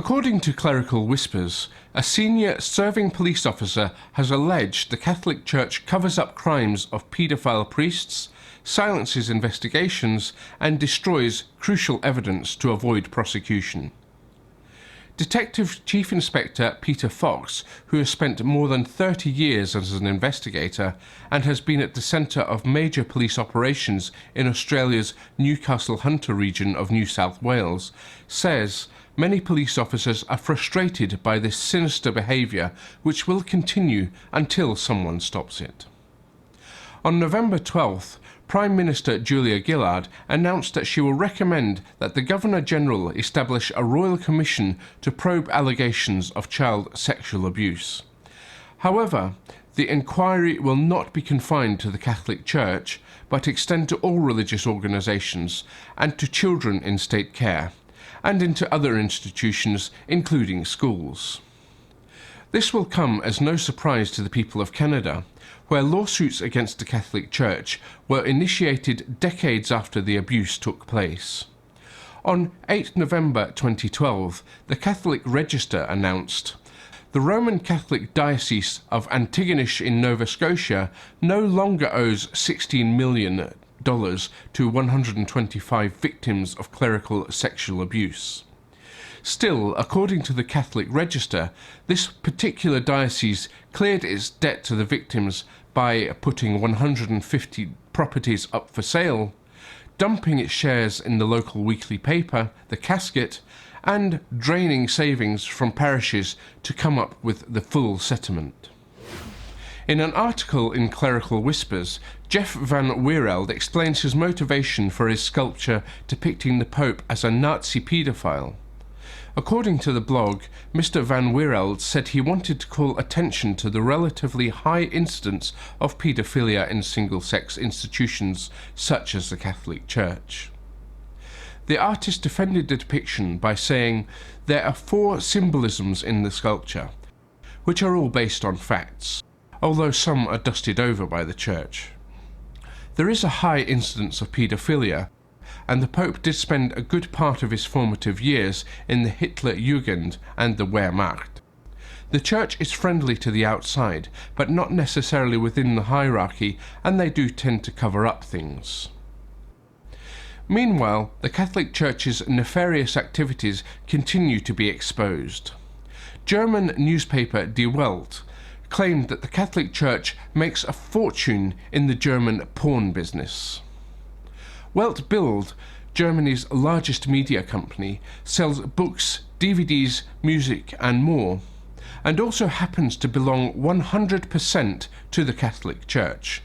According to Clerical whispers, a senior serving police officer has alleged the Catholic Church covers up crimes of paedophile priests, silences investigations, and destroys crucial evidence to avoid prosecution. Detective Chief Inspector Peter Fox, who has spent more than 30 years as an investigator and has been at the centre of major police operations in Australia's Newcastle Hunter region of New South Wales, says many police officers are frustrated by this sinister behaviour, which will continue until someone stops it. On November 12th, Prime Minister Julia Gillard announced that she will recommend that the Governor-General establish a royal commission to probe allegations of child sexual abuse. However, the inquiry will not be confined to the Catholic Church, but extend to all religious organisations and to children in state care, and into other institutions, including schools. This will come as no surprise to the people of Canada, where lawsuits against the Catholic Church were initiated decades after the abuse took place. On 8 November 2012, the Catholic Register announced, "The Roman Catholic Diocese of Antigonish in Nova Scotia no longer owes $16 million to 125 victims of clerical sexual abuse." Still, according to the Catholic Register, this particular diocese cleared its debt to the victims by putting 150 properties up for sale, dumping its shares in the local weekly paper, The Casket, and draining savings from parishes to come up with the full settlement. In an article in Clerical Whispers, Jeff Van Weereld explains his motivation for his sculpture depicting the Pope as a Nazi paedophile. According to the blog, Mr. Van Weereld said he wanted to call attention to the relatively high incidence of paedophilia in single-sex institutions such as the Catholic Church. The artist defended the depiction by saying, "There are 4 symbolisms in the sculpture, which are all based on facts, although some are dusted over by the Church. There is a high incidence of paedophilia, and the Pope did spend a good part of his formative years in the Hitler Jugend and the Wehrmacht. The Church is friendly to the outside, but not necessarily within the hierarchy, and they do tend to cover up things." Meanwhile, the Catholic Church's nefarious activities continue to be exposed. German newspaper Die Welt claimed that the Catholic Church makes a fortune in the German porn business. Welt Bild, Germany's largest media company, sells books, DVDs, music and more, and also happens to belong 100% to the Catholic Church.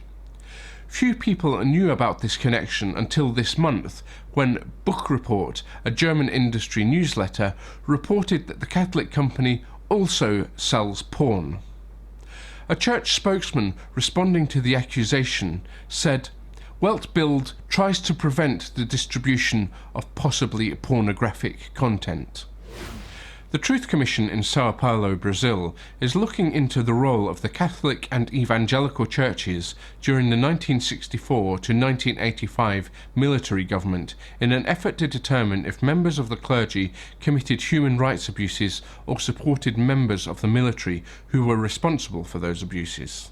Few people knew about this connection until this month, when Book Report, a German industry newsletter, reported that the Catholic company also sells porn. A church spokesman responding to the accusation said, "Welt Bild tries to prevent the distribution of possibly pornographic content." The Truth Commission in Sao Paulo, Brazil, is looking into the role of the Catholic and evangelical churches during the 1964 to 1985 military government in an effort to determine if members of the clergy committed human rights abuses or supported members of the military who were responsible for those abuses.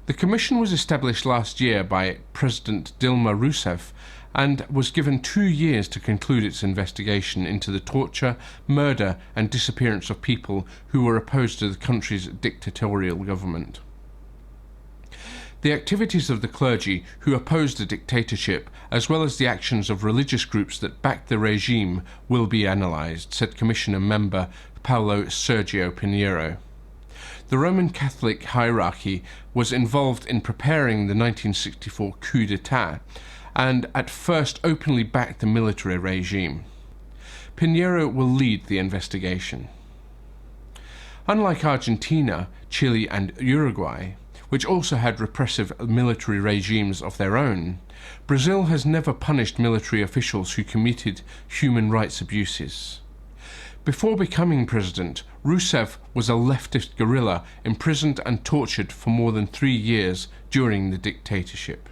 The commission was established last year by President Dilma Rousseff and was given 2 years to conclude its investigation into the torture, murder and disappearance of people who were opposed to the country's dictatorial government. The activities of the clergy who opposed the dictatorship, as well as the actions of religious groups that backed the regime, will be analysed, said Commissioner member Paulo Sergio Pinheiro. The Roman Catholic hierarchy was involved in preparing the 1964 coup d'etat and at first openly backed the military regime. Pinheiro will lead the investigation. Unlike Argentina, Chile and Uruguay, which also had repressive military regimes of their own, Brazil has never punished military officials who committed human rights abuses. Before becoming president, Rousseff was a leftist guerrilla imprisoned and tortured for more than 3 years during the dictatorship.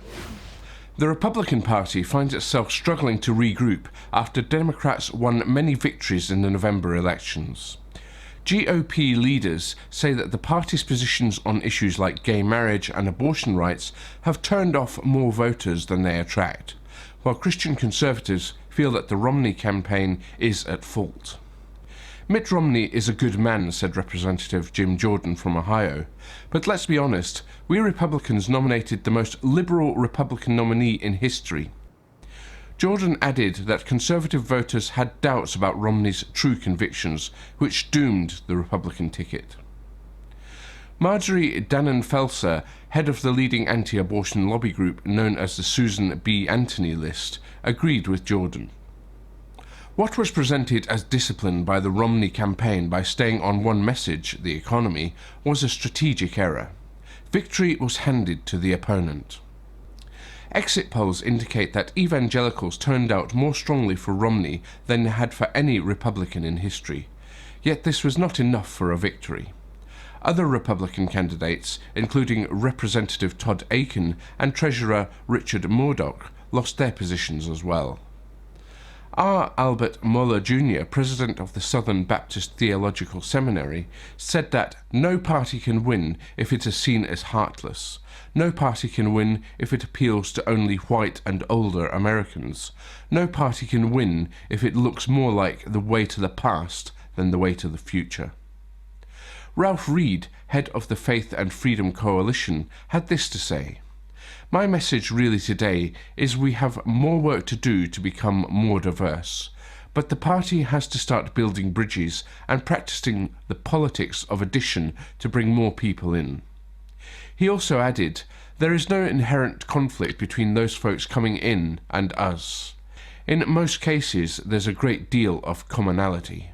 The Republican Party finds itself struggling to regroup after Democrats won many victories in the November elections. GOP leaders say that the party's positions on issues like gay marriage and abortion rights have turned off more voters than they attract, while Christian conservatives feel that the Romney campaign is at fault. Mitt Romney is a good man, said Representative Jim Jordan from Ohio. But let's be honest, we Republicans nominated the most liberal Republican nominee in history. Jordan added that conservative voters had doubts about Romney's true convictions, which doomed the Republican ticket. Marjorie Dannen-Felser, head of the leading anti-abortion lobby group known as the Susan B. Anthony List, agreed with Jordan. What was presented as discipline by the Romney campaign by staying on one message, the economy, was a strategic error. Victory was handed to the opponent. Exit polls indicate that evangelicals turned out more strongly for Romney than they had for any Republican in history. Yet this was not enough for a victory. Other Republican candidates, including Representative Todd Akin and Treasurer Richard Mourdock, lost their positions as well. R. Albert Mohler Jr., president of the Southern Baptist Theological Seminary, said that no party can win if it is seen as heartless. No party can win if it appeals to only white and older Americans. No party can win if it looks more like the way to the past than the way to the future. Ralph Reed, head of the Faith and Freedom Coalition, had this to say: "My message really today is we have more work to do to become more diverse, but the party has to start building bridges and practicing the politics of addition to bring more people in." He also added, "There is no inherent conflict between those folks coming in and us. In most cases, there's a great deal of commonality."